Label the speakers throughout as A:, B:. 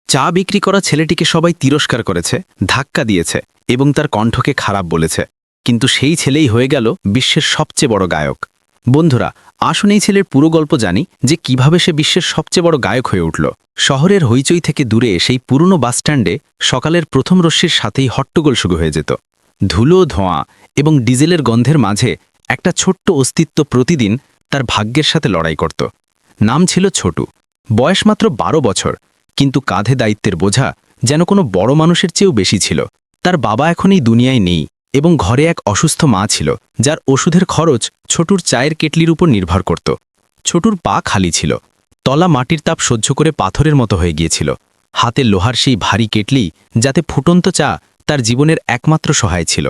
A: চা বিক্রি করা ছেলেটিকে সবাই তিরস্কার করেছে, ধাক্কা দিয়েছে এবং তার কণ্ঠকে খারাপ বলেছে। কিন্তু সেই ছেলেই হয়ে গেল বিশ্বের সবচেয়ে বড় গায়ক। বন্ধুরা, আসুন এই ছেলের পুরো গল্প জানি যে কিভাবে সে বিশ্বের সবচেয়ে বড় গায়ক হয়ে উঠল। শহরের হইচই থেকে দূরে সেই পুরনো বাসস্ট্যান্ডে সকালের প্রথম রশ্মির সাথেই হট্টগোল শুরু হয়ে যেত। ধুলো, ধোঁয়া এবং ডিজেলের গন্ধের মাঝে একটা ছোট্ট অস্তিত্ব প্রতিদিন তার ভাগ্যের সাথে লড়াই করত। নাম ছিল ছোটু, বয়স মাত্র 12 বছর, কিন্তু কাঁধে দায়িত্বের বোঝা যেন কোনো বড় মানুষের চেয়েও বেশি ছিল। তার বাবা এখন এই দুনিয়ায় নেই এবং ঘরে এক অসুস্থ মা ছিল, যার ওষুধের খরচ ছোটুর চায়ের কেটলির উপর নির্ভর করত। ছোটুর পা খালি ছিল, তলা মাটির তাপ সহ্য করে পাথরের মতো হয়ে গিয়েছিল। হাতে লোহার সেই ভারী কেটলি, যাতে ফুটন্ত চা তার জীবনের একমাত্র সহায় ছিল।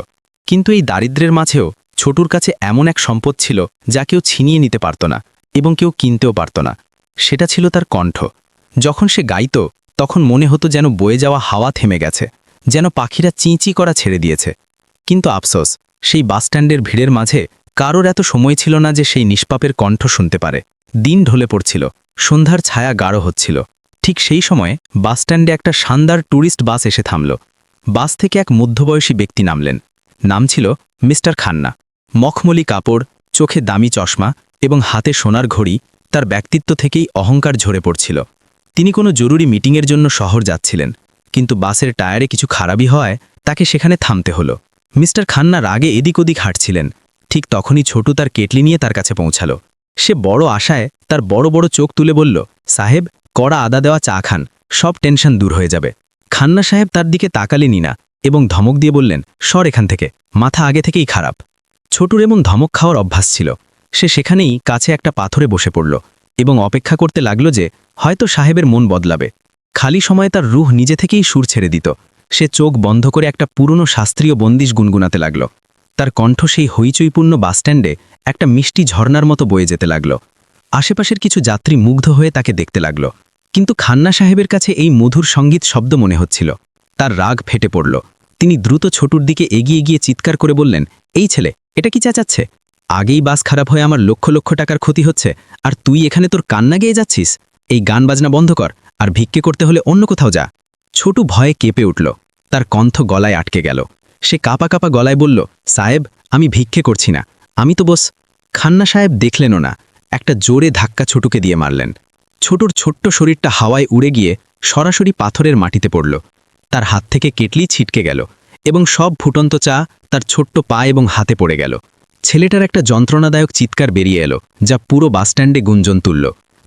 A: কিন্তু এই দারিদ্র্যের মাঝেও ছোটুর কাছে এমন এক সম্পদ ছিল যা কেউ ছিনিয়ে নিতে পারত না এবং কেউ কিনতেও পারত না। সেটা ছিল তার কণ্ঠ। যখন সে গাইত, তখন মনে হতো যেন বয়ে যাওয়া হাওয়া থেমে গেছে, যেন পাখিরা চিঁচি করা ছেড়ে দিয়েছে। কিন্তু আফসোস, সেই বাসস্ট্যান্ডের ভিড়ের মাঝে কারোর এত সময় ছিল না যে সেই নিষ্পাপের কণ্ঠ শুনতে পারে। দিন ঢলে পড়ছিল, সন্ধ্যার ছায়া গাঢ় হচ্ছিল। ঠিক সেই সময়ে বাসস্ট্যান্ডে একটা শানদার ট্যুরিস্ট বাস এসে থামল। বাস থেকে এক মধ্যবয়সী ব্যক্তি নামলেন। নাম ছিল মিস্টার খান্না। মখমলি কাপড়, চোখে দামি চশমা এবং হাতে সোনার ঘড়ি, তার ব্যক্তিত্ব থেকেই অহংকার ঝরে পড়ছিল। তিনি কোনো জরুরি মিটিংয়ের জন্য শহর যাচ্ছিলেন, কিন্তু বাসের টায়ারে কিছু খারাপই হওয়ায় তাকে সেখানে থামতে হলো। মিস্টার খান্না রাগে এদিক ওদিক হাঁটছিলেন। ঠিক তখনই ছোটু তার কেটলি নিয়ে তার কাছে পৌঁছালো। সে বড় আশায় তার বড় বড় চোখ তুলে বলল, সাহেব, কড়া আদা দেওয়া চা খান, সব টেনশন দূর হয়ে যাবে। খান্না সাহেব তার দিকে তাকালেনই না এবং ধমক দিয়ে বললেন, সর এখান থেকে, মাথা আগে থেকেই খারাপ। ছোটুর এমন ধমক খাওয়ার অভ্যাস ছিল। সে সেখানেই কাছে একটা পাথরে বসে পড়ল এবং অপেক্ষা করতে লাগল যে হয়তো সাহেবের মন বদলাবে। খালি সময়ে তার রুহ নিজে থেকেই সুর ছেড়ে দিত। সে চোখ বন্ধ করে একটা পুরনো শাস্ত্রীয় বন্দিশ গুনগুনাতে লাগল। তার কণ্ঠ সেই হইচইপূর্ণ বাসস্ট্যান্ডে একটা মিষ্টি ঝর্ণার মতো বয়ে যেতে লাগল। আশেপাশের কিছু যাত্রী মুগ্ধ হয়ে তাকে দেখতে লাগল, কিন্তু খান্না সাহেবের কাছে এই মধুর সঙ্গীত শব্দ মনে হচ্ছিল। তার রাগ ফেটে পড়ল। তিনি দ্রুত ছোটুর দিকে এগিয়ে গিয়ে চিৎকার করে বললেন, এই ছেলে, এটা কি চেঁচাচ্ছে? আগেই বাস খারাপ হয়ে আমার লক্ষ লক্ষ টাকার ক্ষতি হচ্ছে, আর তুই এখানে তোর কান্না গেয়ে যাচ্ছিস? এই গান বাজনা বন্ধ কর, আর ভিক্ষে করতে হলে অন্য কোথাও যা। ছোটু ভয়ে কেঁপে উঠল। তার কণ্ঠ গলায় আটকে গেল। সে কাপা কাপা গলায় বলল, সাহেব, আমি ভিক্ষে করছি না, আমি তো বস। খান্না সাহেব দেখলেনও না, একটা জোরে ধাক্কা ছোটুকে দিয়ে মারলেন। ছোটুর ছোট্ট শরীরটা হাওয়ায় উড়ে গিয়ে সরাসরি পাথরের মাটিতে পড়ল। তার হাত থেকে কেটলি ছিটকে গেল এবং সব ফুটন্ত চা তার ছোট্ট পা এবং হাতে পড়ে গেল। ছেলেটার একটা যন্ত্রণাদায়ক চিৎকার বেরিয়ে এলো, যা পুরো বাসস্ট্যান্ডে গুঞ্জন তুলল।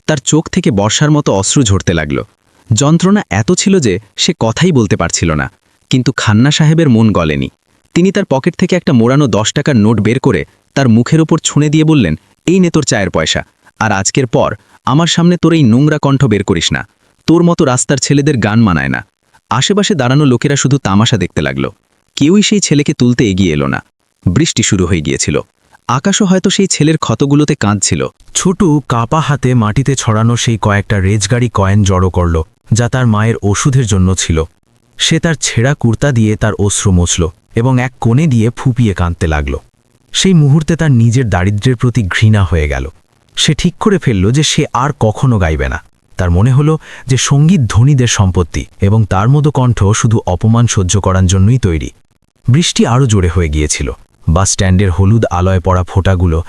A: তার চোখ থেকে বর্ষার মতো অশ্রু ঝরতে লাগল। যন্ত্রণা এত ছিল যে সে কথাই বলতে পারছিল না। কিন্তু খান্না সাহেবের মন গলেনি। তিনি তার পকেট থেকে একটা মোড়ানো 10 টাকার নোট বের করে তার মুখের ওপর ছুঁড়ে দিয়ে বললেন, এই নে তোর চায়ের পয়সা, আর আজকের পর আমার সামনে তোর এই নোংরা কণ্ঠ বের করিস না। তোর মতো রাস্তার ছেলেদের গান মানায় না। আশেপাশে দাঁড়ানো লোকেরা শুধু তামাশা দেখতে লাগল। কেউই সেই ছেলেকে তুলতে এগিয়ে এলো না। বৃষ্টি শুরু হয়ে গিয়েছিল। আকাশও হয়তো সেই ছেলের ক্ষতগুলোতে কাঁদছিল।
B: ছোটু কাপা হাতে মাটিতে ছড়ানো সেই কয়েকটা রেজগাড়ি কয়েন জড়ো করল, যা তার মায়ের ওষুধের জন্য ছিল। সে তার ছেঁড়া কুর্তা দিয়ে তার অশ্রু মুছল এবং এক কোণে দিয়ে ফুপিয়ে কাঁদতে লাগল। সেই মুহূর্তে তার নিজের দারিদ্র্যের প্রতি ঘৃণা হয়ে গেল। সে ঠিক করে ফেলল যে সে আর কখনো গাইবে না। তার মনে হলো যে সঙ্গীত ধনীদের সম্পত্তি এবং তার মতো কণ্ঠ শুধু অপমান সহ্য করার জন্যই তৈরি। বৃষ্টি আরও জোরে হয়ে গিয়েছিল। বাস স্ট্যান্ডের হলুদ আলোয় পড়া ফোঁটাগুলো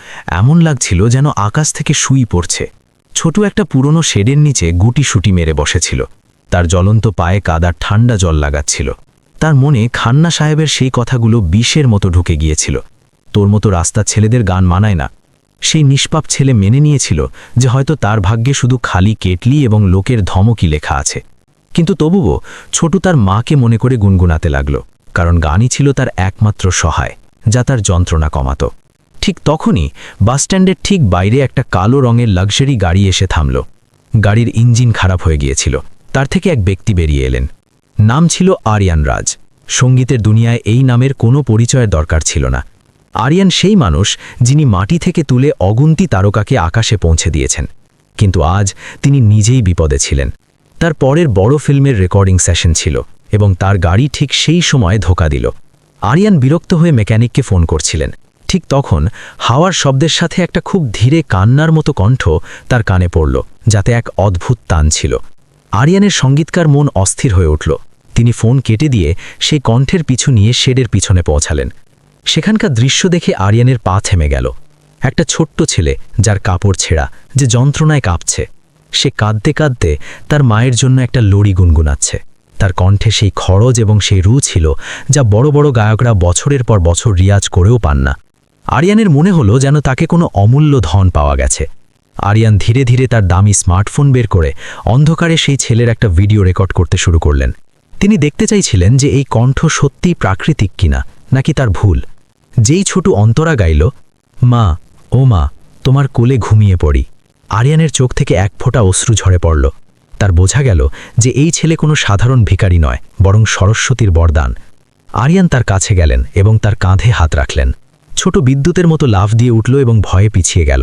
B: এমন লাগছিল যেন আকাশ থেকে সুই পড়ছে। ছোট একটা পুরনো শেডের নিচে গুটি সুটি মেরে বসেছিল। তার জ্বলন্ত পায়ে কাদার ঠান্ডা জল লাগাচ্ছিল। তার মনে খান্না সাহেবের সেই কথাগুলো বিষের মতো ঢুকে গিয়েছিল। তোর মতো রাস্তার ছেলেদের গান মানায় না। সেই নিষ্পাপ ছেলে মেনে নিয়েছিল যে হয়তো তার ভাগ্যে শুধু খালি কেটলি এবং লোকের ধমকই লেখা আছে। কিন্তু তবুও ছোটু তার মাকে মনে করে গুনগুনাতে লাগল, কারণ গানই ছিল তার একমাত্র সহায়, যা তার যন্ত্রণা কমাত। ঠিক তখনই বাসস্ট্যান্ডের ঠিক বাইরে একটা কালো রঙের লাক্সারি গাড়ি এসে থামল। গাড়ির ইঞ্জিন খারাপ হয়ে গিয়েছিল। তার থেকে এক ব্যক্তি বেরিয়ে এলেন। নাম ছিল আরিয়ান রাজ। সঙ্গীতের দুনিয়ায় এই নামের কোনো পরিচয়ের দরকার ছিল না। আরিয়ান সেই মানুষ যিনি মাটি থেকে তুলে অগুন্তি তারকাকে আকাশে পৌঁছে দিয়েছেন। কিন্তু আজ তিনি নিজেই বিপদে ছিলেন। তার পরের বড় ফিল্মের রেকর্ডিং সেশন ছিল এবং তার গাড়ি ঠিক সেই সময়ে ধোঁকা দিল। আরিয়ান বিরক্ত হয়ে মেকানিককে ফোন করছিলেন। ঠিক তখন হাওয়ার শব্দের সাথে একটা খুব ধীরে কান্নার মতো কণ্ঠ তার কানে পড়ল, যাতে এক অদ্ভুত টান ছিল। আরিয়ানের সঙ্গীতকার মন অস্থির হয়ে উঠল। তিনি ফোন কেটে দিয়ে সেই কণ্ঠের পিছু নিয়ে শেডের পিছনে পৌঁছালেন। সেখানকার দৃশ্য দেখে আরিয়ানের পা থেমে গেল। একটা ছোট্ট ছেলে, যার কাপড় ছেঁড়া, যে যন্ত্রণায় কাঁপছে। সে কাঁদতে কাঁদতে তার মায়ের জন্য একটা লড়ি গুনগুনাচ্ছে। তার কণ্ঠে সেই খরচ এবং সেই রু ছিল যা বড় বড় গায়করা বছরের পর বছর রিয়াজ করেও পান না। আরিয়ানের মনে হলো যেন তাকে কোনো অমূল্য ধন পাওয়া গেছে। আরিয়ান ধীরে ধীরে তার দামি স্মার্টফোন বের করে অন্ধকারে সেই ছেলের একটা ভিডিও রেকর্ড করতে শুরু করলেন। তিনি দেখতে চাইছিলেন যে এই কণ্ঠ সত্যিই প্রাকৃতিক কিনা, নাকি তার ভুল। যেই ছোট অন্তরা গাইল, মা, ও মা, তোমার কোলে ঘুমিয়ে পড়ি, আরিয়ানের চোখ থেকে এক ফোঁটা অশ্রু ঝরে পড়ল। তার বোঝা গেল যে এই ছেলে কোনো সাধারণ ভিখারি নয়, বরং সরস্বতীর বরদান। আরিয়ান তার কাছে গেলেন এবং তার কাঁধে হাত রাখলেন। ছোট বিদ্যুতের মতো লাফ দিয়ে উঠল এবং ভয়ে পিছিয়ে গেল।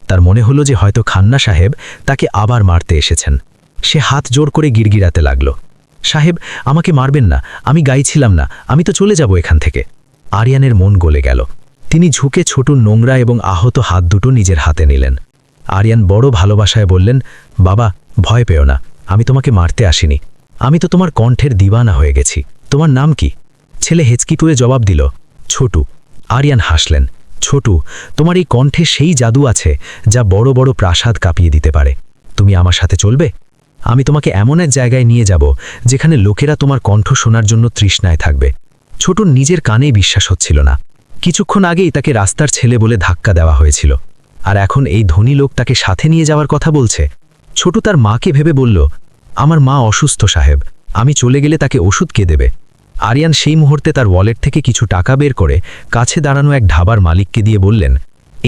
B: তার মনে হলো যে হয়তো খান্না সাহেব তাকে আবার মারতে এসেছেন। সে হাত জোর করে গিড়গিড়াতে লাগল, সাহেব, আমাকে মারবেন না, আমি গাইছিলাম না, আমি তো চলে যাব এখান থেকে। আরিয়ানের মন গলে গেল। তিনি ঝুঁকে ছোটুর নোংরা এবং আহত হাত দুটো নিজের হাতে নিলেন। আরিয়ান বড় ভালোবাসায় বললেন, বাবা, ভয় পেও না, আমি তোমাকে মারতে আসিনি, আমি তো তোমার কণ্ঠের দিওয়ানা হয়ে গেছি। তোমার নাম কি? ছেলে হেঁচকি তুলে জবাব দিল, ছোটু। আরিয়ান হাসলেন, ছোটু, তোমার এই কণ্ঠে সেই জাদু আছে যা বড় বড় প্রাসাদ কাঁপিয়ে দিতে পারে। তুমি আমার সাথে চলবে? আমি তোমাকে এমন এক জায়গায় নিয়ে যাব যেখানে লোকেরা তোমার কণ্ঠ শোনার জন্য তৃষ্ণায় থাকবে। ছোটুর নিজের কানেই বিশ্বাস হচ্ছিল না। কিছুক্ষণ আগেই তাকে রাস্তার ছেলে বলে ধাক্কা দেওয়া হয়েছিল, আর এখন এই ধনী লোক তাকে সাথে নিয়ে যাওয়ার কথা বলছে। ছোটু তার মাকে ভেবে বলল, আমার মা অসুস্থ সাহেব, আমি চলে গেলে তাকে ওষুধ কে দেবে? আরিয়ান সেই মুহূর্তে তার ওয়ালেট থেকে কিছু টাকা বের করে কাছে দাঁড়ানো এক ধাবার মালিককে দিয়ে বললেন,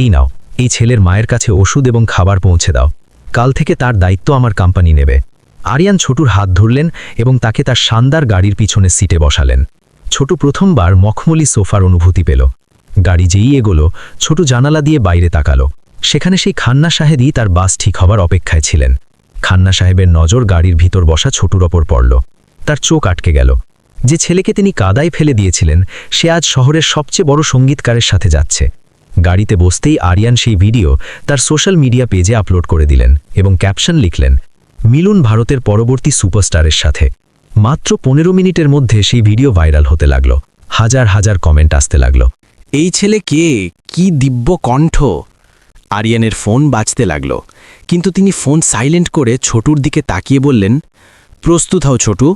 B: এই নাও, এই ছেলের মায়ের কাছে ওষুধ এবং খাবার পৌঁছে দাও, কাল থেকে তার দায়িত্ব আমার কোম্পানি নেবে। আরিয়ান ছোটুর হাত ধরলেন এবং তাকে তার শানদার গাড়ির পিছনে সিটে বসালেন। ছোটু প্রথমবার মখমলি সোফার অনুভূতি পেল। গাড়ি যেই এগোলো, ছোটু জানালা দিয়ে বাইরে তাকালো। সেখানে সেই খান্না সাহেবই তার বাস ঠিক হবার অপেক্ষায় ছিলেন। খান্না সাহেবের নজর গাড়ির ভিতর বসা ছোটুর ওপর পড়ল। তার চোখ আটকে গেল। যে ছেলেকে তিনি কাদায় ফেলে দিয়েছিলেন, সে আজ শহরের সবচেয়ে বড় সঙ্গীতকারের সাথে যাচ্ছে। গাড়িতে বসতেই আরিয়ান সেই ভিডিও তার সোশ্যাল মিডিয়া পেজে আপলোড করে দিলেন এবং ক্যাপশন লিখলেন, মিলুন ভারতের পরবর্তী সুপারস্টারের সাথে। মাত্র 15 মিনিটের মধ্যে সেই ভিডিও ভাইরাল হতে লাগল। হাজার হাজার কমেন্ট আসতে লাগল,
A: এই ছেলে কে? কি দিব্য কণ্ঠ! আরিয়ানের ফোন বাজতে লাগল, কিন্তু তিনি ফোন সাইলেন্ট করে ছোটুর দিকে তাকিয়ে বললেন, প্রস্তুত হও ছোটু,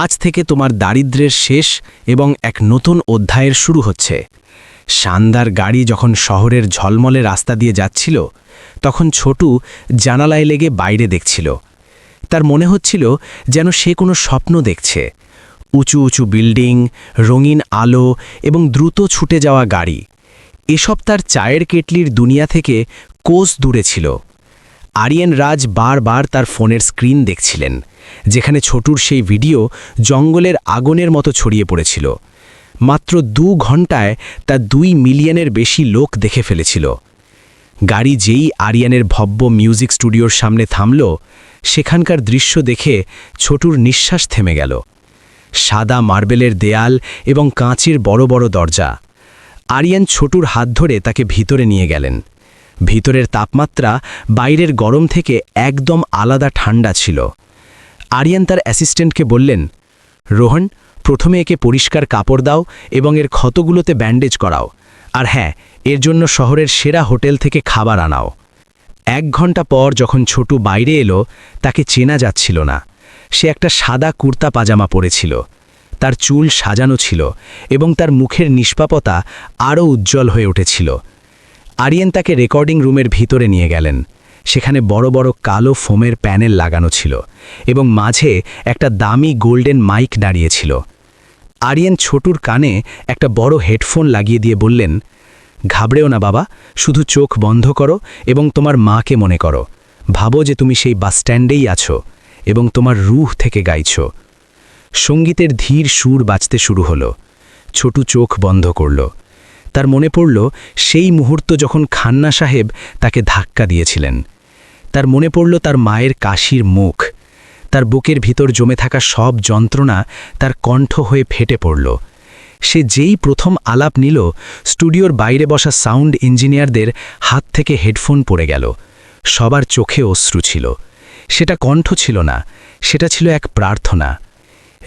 A: আজ থেকে তোমার দারিদ্র্যের শেষ এবং এক নতুন অধ্যায়ের শুরু হচ্ছে। শানদার গাড়ি যখন শহরের ঝলমলে রাস্তা দিয়ে যাচ্ছিল, তখন ছোটু জানালায় লেগে বাইরে দেখছিল। তার মনে হচ্ছিল যেন সে কোনো স্বপ্ন দেখছে। উঁচু উঁচু বিল্ডিং, রঙিন আলো এবং দ্রুত ছুটে যাওয়া গাড়ি, এসব তার চায়ের কেটলির দুনিয়া থেকে কোস দূরে ছিল। আরিয়ান রাজ বারবার তার ফোনের স্ক্রিন দেখছিলেন, যেখানে ছোটুর সেই ভিডিও জঙ্গলের আগুনের মতো ছড়িয়ে পড়েছিল। মাত্র 2 ঘন্টায় তা 2 মিলিয়নের বেশি লোক দেখে ফেলেছিল। গাড়ি যেই আরিয়ানের ভব্য মিউজিক স্টুডিওর সামনে থামল, সেখানকার দৃশ্য দেখে ছোটুর নিঃশ্বাস থেমে গেল। সাদা মার্বেলের দেয়াল এবং কাঁচের বড় বড় দরজা। আরিয়ান ছোটুর হাত ধরে তাকে ভিতরে নিয়ে গেলেন। ভিতরের তাপমাত্রা বাইরের গরম থেকে একদম আলাদা ঠান্ডা ছিল। আরিয়ান তার অ্যাসিস্ট্যান্টকে বললেন, রোহন, প্রথমে একে পরিষ্কার কাপড় দাও এবং এর ক্ষতগুলোতে ব্যান্ডেজ করাও, আর হ্যাঁ, এর জন্য শহরের সেরা হোটেল থেকে খাবার আনাও। 1 ঘন্টা পর যখন ছোটু বাইরে এলো, তাকে চেনা যাচ্ছিল না। সে একটা সাদা কুর্তা পাজামা পরেছিল। তার চুল সাজানো ছিল এবং তার মুখের নিষ্পাপতা আরও উজ্জ্বল হয়ে উঠেছিল। আরিয়ান তাকে রেকর্ডিং রুমের ভিতরে নিয়ে গেলেন। সেখানে বড় বড় কালো ফোমের প্যানেল লাগানো ছিল এবং মাঝে একটা দামি গোল্ডেন মাইক দাঁড়িয়েছিল। আরিয়ান ছোটুর কানে একটা বড় হেডফোন লাগিয়ে দিয়ে বললেন, ঘাবড়েও না বাবা, শুধু চোখ বন্ধ করো এবং তোমার মাকে মনে করো। ভাবো যে তুমি সেই বাস স্ট্যান্ডেই আছো এবং তোমার রুহ থেকে গাইছো। সঙ্গীতের ধীর সুর বাজতে শুরু হলো। ছোটু চোখ বন্ধ করল। তার মনে পড়ল সেই মুহূর্ত যখন খান্না সাহেব তাকে ধাক্কা দিয়েছিলেন। তার মনে পড়ল তার মায়ের কাশির মুখ। তার বুকের ভিতর জমে থাকা সব যন্ত্রণা তার কণ্ঠ হয়ে ফেটে পড়ল। সে যেই প্রথম আলাপ নিল, স্টুডিওর বাইরে বসা সাউন্ড ইঞ্জিনিয়ারদের হাত থেকে হেডফোন পড়ে গেল। সবার চোখে অশ্রু ছিল।
B: সেটা কণ্ঠ ছিল না, সেটা ছিল এক প্রার্থনা।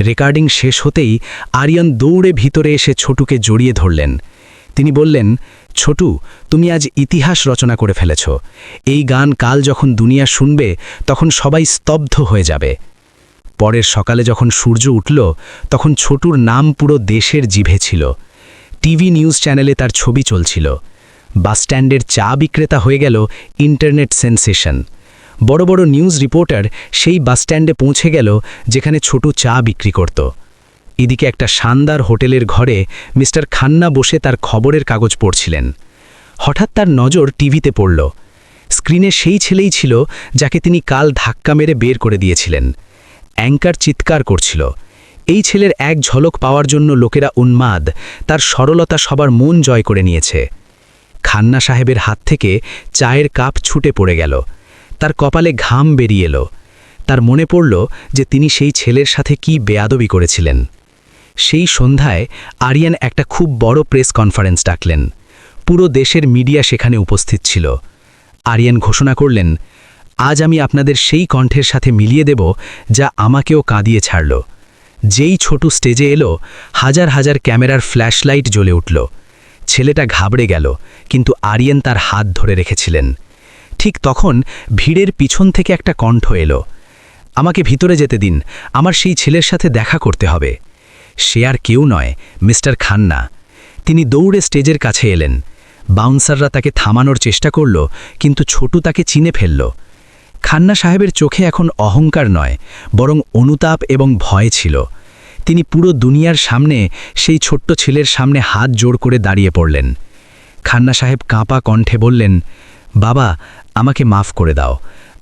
B: রেকর্ডিং শেষ হতেই আরিয়ান দৌড়ে ভিতরে এসে ছোটুকে জড়িয়ে ধরলেন। তিনি বললেন, ছোটু, তুমি আজ ইতিহাস রচনা করে ফেলেছ। এই গান কাল যখন দুনিয়া শুনবে তখন সবাই স্তব্ধ হয়ে যাবে। পরের সকালে যখন সূর্য উঠল তখন ছোটুর নাম পুরো দেশের জিভে ছিল। টিভি নিউজ চ্যানেলে তার ছবি চলছিল। বাসস্ট্যান্ডের চা বিক্রেতা হয়ে গেল ইন্টারনেট সেন্সেশন। বড় বড় নিউজ রিপোর্টার সেই বাসস্ট্যান্ডে পৌঁছে গেল যেখানে ছোটু চা বিক্রি করত। এদিকে একটা শানদার হোটেলের ঘরে মিস্টার খান্না বসে তার খবরের কাগজ পড়ছিলেন। হঠাৎ তার নজর টিভিতে পড়ল। স্ক্রিনে সেই ছেলেই ছিল যাকে তিনি কাল ধাক্কা মেরে বের করে দিয়েছিলেন। অ্যাঙ্কার চিৎকার করছিল। এই ছেলের এক ঝলক পাওয়ার জন্য লোকেরা উন্মাদ, তার সরলতা সবার মন জয় করে নিয়েছে। খান্না সাহেবের হাত থেকে চায়ের কাপ ছুটে পড়ে গেল। তার কপালে ঘাম বেরিয়ে এলো। তার মনে পড়ল যে তিনি সেই ছেলের সাথে কি বেয়াদবি করেছিলেন। সেই সন্ধ্যায় আরিয়ান একটা খুব বড় প্রেস কনফারেন্স ডাকলেন। পুরো দেশের মিডিয়া সেখানে উপস্থিত ছিল। আরিয়ান ঘোষণা করলেন, আজ আমি আপনাদের সেই কণ্ঠের সাথে মিলিয়ে দেব যা আমাকেও কাঁদিয়ে ছাড়ল। যেই ছোটু স্টেজে এলো, হাজার হাজার ক্যামেরার ফ্ল্যাশলাইট জ্বলে উঠল। ছেলেটা ঘাবড়ে গেল, কিন্তু আরিয়ান তার হাত ধরে রেখেছিলেন। ঠিক তখন ভিড়ের পিছন থেকে একটা কণ্ঠ এলো, আমাকে ভিতরে যেতে দিন, আমার সেই ছেলের সাথে দেখা করতে হবে। সে আর কেউ নয়, মিস্টার খান্না। তিনি দৌড়ে স্টেজের কাছে এলেন। বাউন্সাররা তাকে থামানোর চেষ্টা করল, কিন্তু ছোটু তাকে চিনে ফেলল। খান্না সাহেবের চোখে এখন অহংকার নয়, বরং অনুতাপ এবং ভয় ছিল। তিনি পুরো দুনিয়ার সামনে সেই ছোট্ট ছেলের সামনে হাত জোড় করে দাঁড়িয়ে পড়লেন। খান্না সাহেব কাঁপা কণ্ঠে বললেন, বাবা, আমাকে মাফ করে দাও।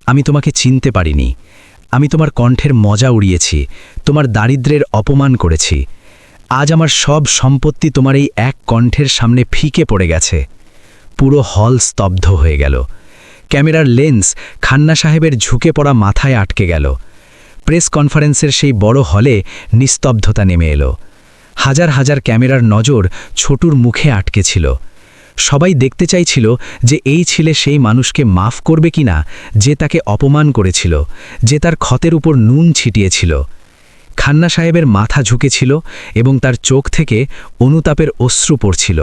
B: আমি তোমাকে চিনতে পারিনি। আমি তোমার কণ্ঠের মজা উড়িয়েছি, তোমার দারিদ্র্যের অপমান করেছি। আজ আমার সব সম্পত্তি তোমার এই এক কণ্ঠের সামনে ফিকে পড়ে গেছে। পুরো হল স্তব্ধ হয়ে গেল। ক্যামেরার লেন্স খান্না সাহেবের ঝুঁকে পড়া মাথায় আটকে গেল। প্রেস কনফারেন্সের সেই বড় হলে নিস্তব্ধতা নেমে এলো। হাজার হাজার ক্যামেরার নজর ছোটুর মুখে আটকে ছিল। সবাই দেখতে চাইছিল যে এই ছেলে সেই মানুষকে মাফ করবে কিনা যে তাকে অপমান করেছিল, যে তার ক্ষতের উপর নুন ছিটিয়েছিল। খান্না সাহেবের মাথা ঝুঁকেছিল এবং তার চোখ থেকে অনুতাপের অশ্রু পড়ছিল।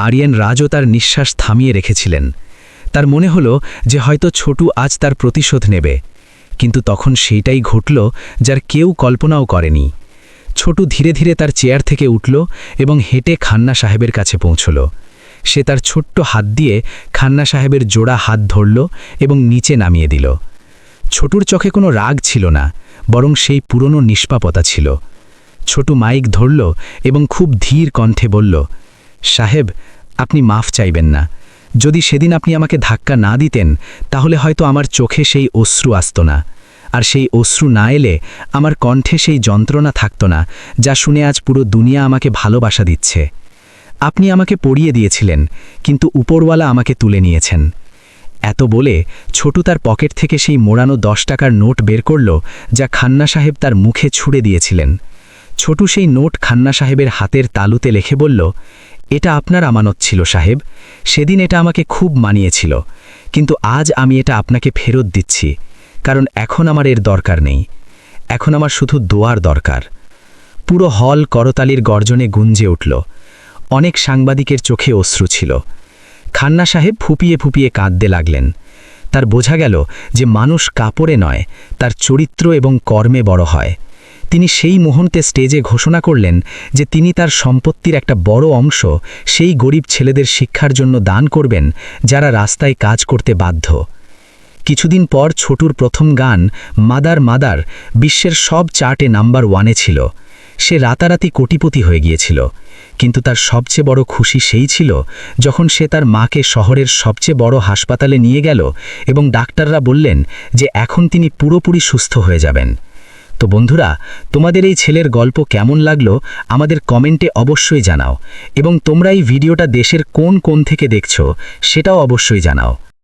B: আরিয়ান রাজও তার নিঃশ্বাস থামিয়ে রেখেছিলেন। তার মনে হলো যে হয়তো ছোটু আজ তার প্রতিশোধ নেবে, কিন্তু তখন সেইটাই ঘটল যার কেউ কল্পনাও করেনি। ছোটু ধীরে ধীরে তার চেয়ার থেকে উঠল এবং হেঁটে খান্না সাহেবের কাছে পৌঁছল। সে তার ছোট্ট হাত দিয়ে খান্না সাহেবের জোড়া হাত ধরল এবং নিচে নামিয়ে দিল। ছোটুর চোখে কোনো রাগ ছিল না, বরং সেই পুরনো নিষ্পাপতা ছিল। ছোটু মাইক ধরল এবং খুব ধীর কণ্ঠে বলল, সাহেব, আপনি মাফ চাইবেন না। যদি সেদিন আপনি আমাকে ধাক্কা না দিতেন তাহলে হয়তো আমার চোখে সেই অশ্রু আসত না, আর সেই অশ্রু না এলে আমার কণ্ঠে সেই যন্ত্রণা থাকত না যা শুনে আজ পুরো দুনিয়া আমাকে ভালোবাসা দিচ্ছে। আপনি আমাকে পড়িয়ে দিয়েছিলেন, কিন্তু উপরওয়ালা আমাকে তুলে নিয়েছেন। এত বলে ছোটু তার পকেট থেকে সেই মোড়ানো 10 টাকার নোট বের করল যা খান্না সাহেব তার মুখে ছুঁড়ে দিয়েছিলেন। ছোটু সেই নোট খান্না সাহেবের হাতের তালুতে লিখে বলল, এটা আপনার আমানত ছিল সাহেব। সেদিন এটা আমাকে খুব মানিয়েছিল, কিন্তু আজ আমি এটা আপনাকে ফেরত দিচ্ছি, কারণ এখন আমার এর দরকার নেই। এখন আমার শুধু দোয়ার দরকার। পুরো হল করতালির গর্জনে গুঞ্জে উঠল। অনেক সাংবাদিকের চোখে অশ্রু ছিল। খান্না সাহেব ফুপিয়ে ফুপিয়ে কাঁদতে লাগলেন। তার বোঝা গেল যে মানুষ কাপড়ে নয়, তার চরিত্র এবং কর্মে বড় হয়। তিনি সেই মুহূর্তে স্টেজে ঘোষণা করলেন যে তিনি তার সম্পত্তির একটা বড় অংশ সেই গরিব ছেলেদের শিক্ষার জন্য দান করবেন যারা রাস্তায় কাজ করতে বাধ্য। কিছুদিন পর ছোটুর প্রথম গান মাদার মাদার বিশ্বের সব চার্টে নাম্বার 1-এ ছিল। সে রাতারাতি কোটিপতি হয়ে গিয়েছিল, কিন্তু তার সবচেয়ে বড় খুশি সেই ছিল যখন সে তার মাকে শহরের সবচেয়ে বড় হাসপাতালে নিয়ে গেল এবং ডাক্তাররা বললেন যে এখন তিনি পুরোপুরি সুস্থ হয়ে যাবেন। তো বন্ধুরা, তোমাদের এই ছেলের গল্প কেমন লাগলো আমাদের কমেন্টে অবশ্যই জানাও, এবং তোমরা এই ভিডিওটা দেশের কোন কোণ থেকে দেখছো সেটাও অবশ্যই জানাও।